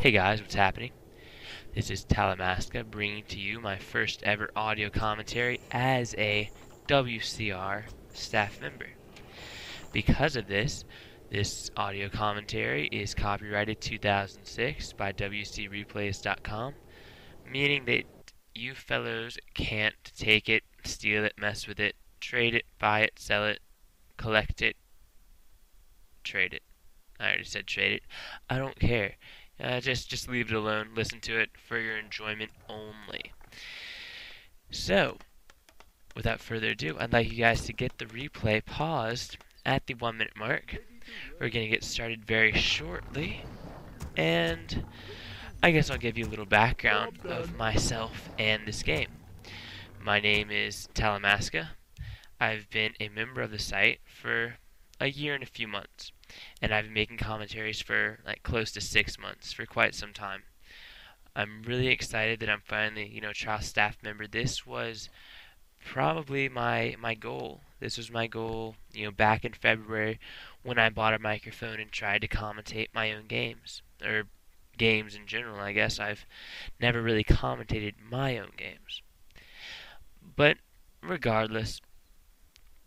Hey guys, what's happening? This is Talamasca bringing to you my first ever audio commentary as a WCR staff member. Because of this audio commentary is copyrighted 2006 by WCReplays.com, meaning that you fellows can't take it, steal it, mess with it, trade it, buy it, sell it, collect it, trade it. I already said trade it. I don't care. Just leave it alone. Listen to it for your enjoyment only. So, without further ado, I'd like you guys to get the replay paused at the 1 minute mark. We're going to get started very shortly, and I guess I'll give you a little background of myself and this game. My name is Talamasca. I've been a member of the site for a year and a few months, and I've been making commentaries for like close to 6 months, for quite some time. I'm really excited that I'm finally, trial staff member. This was probably my goal. This was my goal, back in February when I bought a microphone and tried to commentate my own games, or games in general. I guess I've never really commentated my own games. But regardless,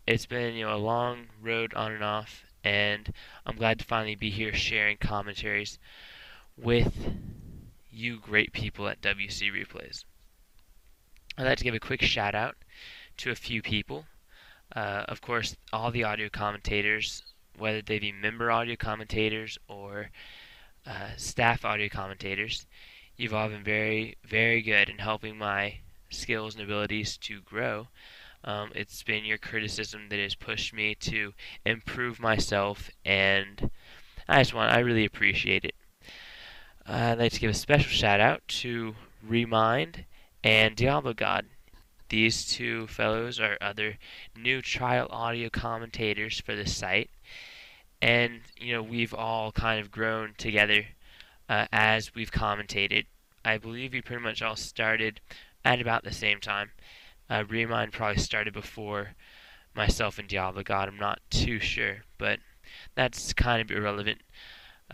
it's been, a long road on and off, and I'm glad to finally be here sharing commentaries with you great people at WC Replays. I'd like to give a quick shout out to a few people. Of course, all the audio commentators, whether they be member audio commentators or staff audio commentators, you've all been very, very good in helping my skills and abilities to grow. It's been your criticism that has pushed me to improve myself, and I really appreciate it. I'd like to give a special shout out to Remind and Diablo God. These two fellows are other new trial audio commentators for the site, and we've all kind of grown together as we've commentated. I believe we pretty much all started at about the same time. Remind probably started before myself and Diablo God. I'm not too sure, but that's kind of irrelevant.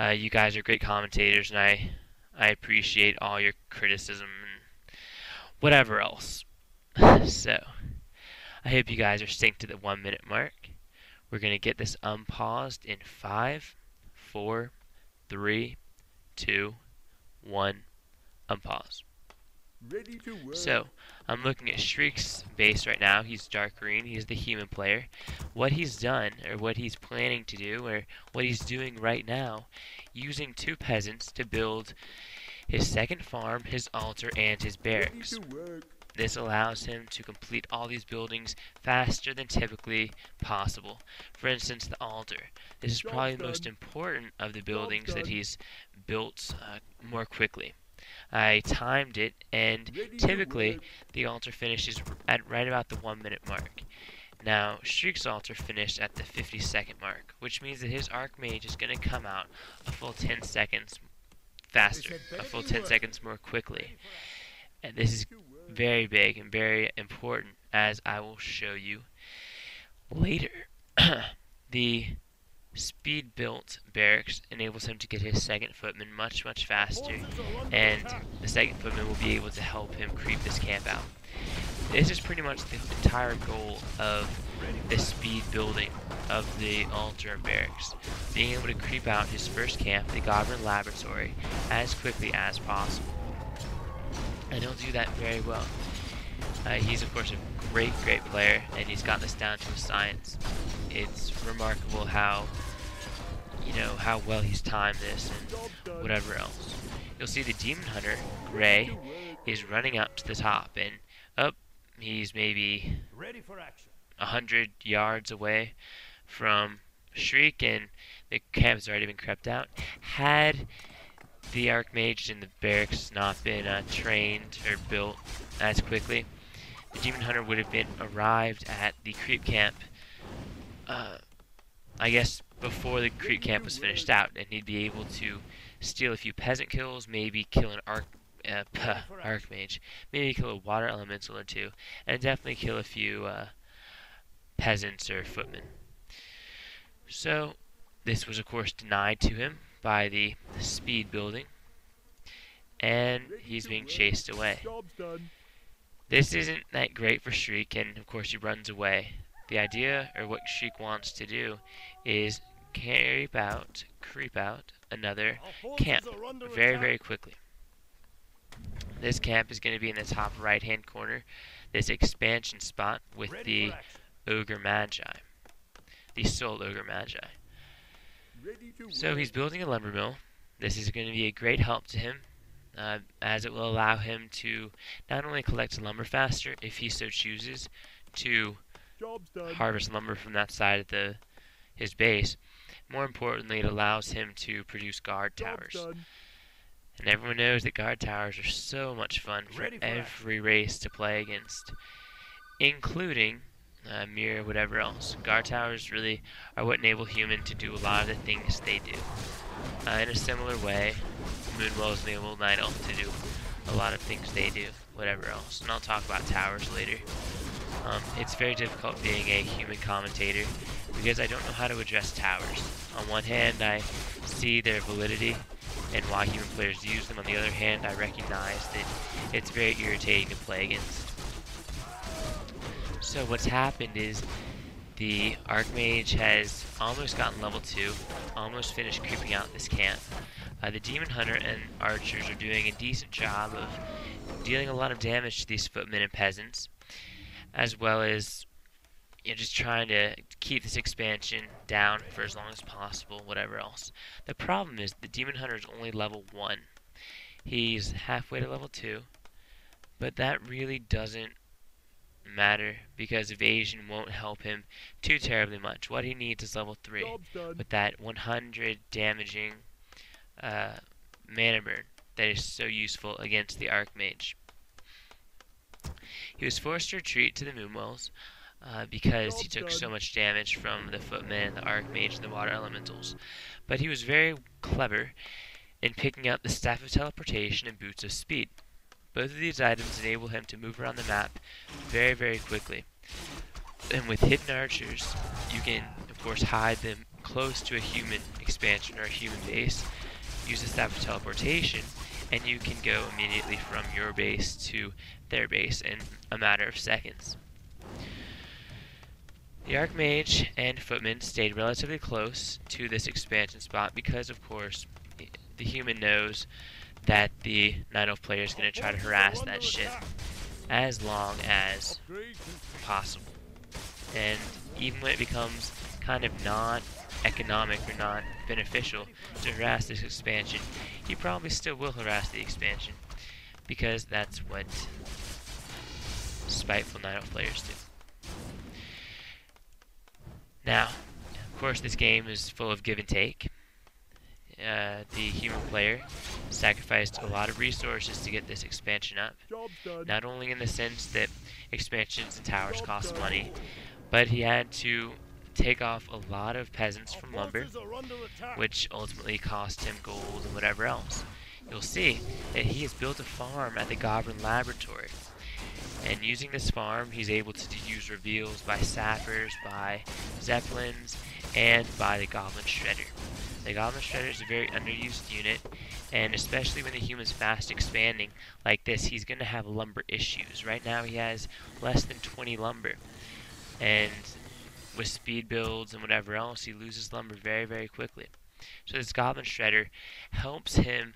You guys are great commentators, and I appreciate all your criticism and whatever else. So, I hope you guys are synced to the 1 minute mark. We're going to get this unpaused in 5, 4, 3, 2, 1, unpause. Ready to work. So, I'm looking at Shriek's base right now. He's dark green. He's the human player. What he's done, or what he's planning to do, or what he's doing right now, using 2 peasants to build his second farm, his altar, and his barracks. Ready to work. This allows him to complete all these buildings faster than typically possible. For instance, the altar. This is probably the most important of the buildings that he's built more quickly. I timed it, and typically the altar finishes at right about the 1 minute mark. Now, Shriek's altar finished at the 50-second mark, which means that his Archmage is going to come out a full 10 seconds faster, a full 10 seconds more quickly. And this is very big and very important, as I will show you later. The speed-built barracks enables him to get his second footman much, much faster, and the second footman will be able to help him creep this camp out. This is pretty much the entire goal of the speed building of the altar and barracks, being able to creep out his first camp, the Goblin Laboratory, as quickly as possible. And he'll do that very well. He's of course a great player, and he's got this down to a science. It's remarkable how well he's timed this and whatever else. You'll see the Demon Hunter, Gray, is running up to the top, and he's maybe 100 yards away from Shriek, and the camp's already been crept out. Had the Archmages in the barracks not been trained or built as quickly, the Demon Hunter would have been arrived at the creep camp, I guess before the creep camp was finished out, and he'd be able to steal a few peasant kills, maybe kill an Archmage, maybe kill a water elemental or two, and definitely kill a few peasants or footmen. So, this was of course denied to him by the speed building. and Ready he's to being work. chased away. Job's done. This isn't that great for Shriek, and of course he runs away. The idea, or what Shriek wants to do, is creep out another Our forces camp are under very, attack. very quickly. This camp is going to be in the top right-hand corner, this expansion spot with Ready the for action. Ogre Magi, the Soul Ogre Magi. Ready to So work. he's building a lumber mill. This is going to be a great help to him, as it will allow him to not only collect lumber faster, if he so chooses, to Job's done. harvest lumber from that side of his base. More importantly, it allows him to produce guard Job's towers. done. And everyone knows that guard towers are so much fun for Ready for every race to play against, including Mirror, whatever else. Guard towers really are what enable human to do a lot of the things they do. In a similar way, Moonwells enable Night Elf to do a lot of things they do, whatever else. And I'll talk about towers later. It's very difficult being a human commentator because I don't know how to address towers. On one hand, I see their validity and why human players use them. On the other hand, I recognize that it's very irritating to play against. So what's happened is the Archmage has almost gotten level 2, almost finished creeping out this camp. The Demon Hunter and Archers are doing a decent job of dealing a lot of damage to these footmen and peasants, as well as just trying to keep this expansion down for as long as possible, whatever else. The problem is the Demon Hunter is only level 1. He's halfway to level 2, but that really doesn't matter because evasion won't help him too terribly much. What he needs is level 3 Job's done. with that 100 damaging mana burn that is so useful against the Archmage. He was forced to retreat to the Moonwells because he took so much damage from the Footman, the Archmage, and the Water Elementals. But he was very clever in picking up the Staff of Teleportation and Boots of Speed. Both of these items enable him to move around the map very, very quickly. And with hidden archers, you can, of course, hide them close to a human expansion or a human base. Use the Staff of Teleportation, and you can go immediately from your base to their base in a matter of seconds. The Archmage and Footman stayed relatively close to this expansion spot because, of course, the human knows that the Night Elf player is going to try to harass that shit as long as possible. And even when it becomes kind of not economic or not beneficial to harass this expansion, he probably still will harass the expansion because that's what spiteful Night Elf players do. Now, of course, this game is full of give and take. The human player sacrificed a lot of resources to get this expansion up. Not only in the sense that expansions and towers cost money, but he had to take off a lot of peasants from lumber, which ultimately cost him gold and whatever else. You'll see that he has built a farm at the Goblin Laboratory. And using this farm, he's able to use reveals by sappers, by zeppelins, and by the Goblin Shredder. The Goblin Shredder is a very underused unit, and especially when the human's fast expanding like this, he's going to have lumber issues. Right now he has less than 20 lumber, and with speed builds and whatever else, he loses lumber very, very quickly. So this Goblin Shredder helps him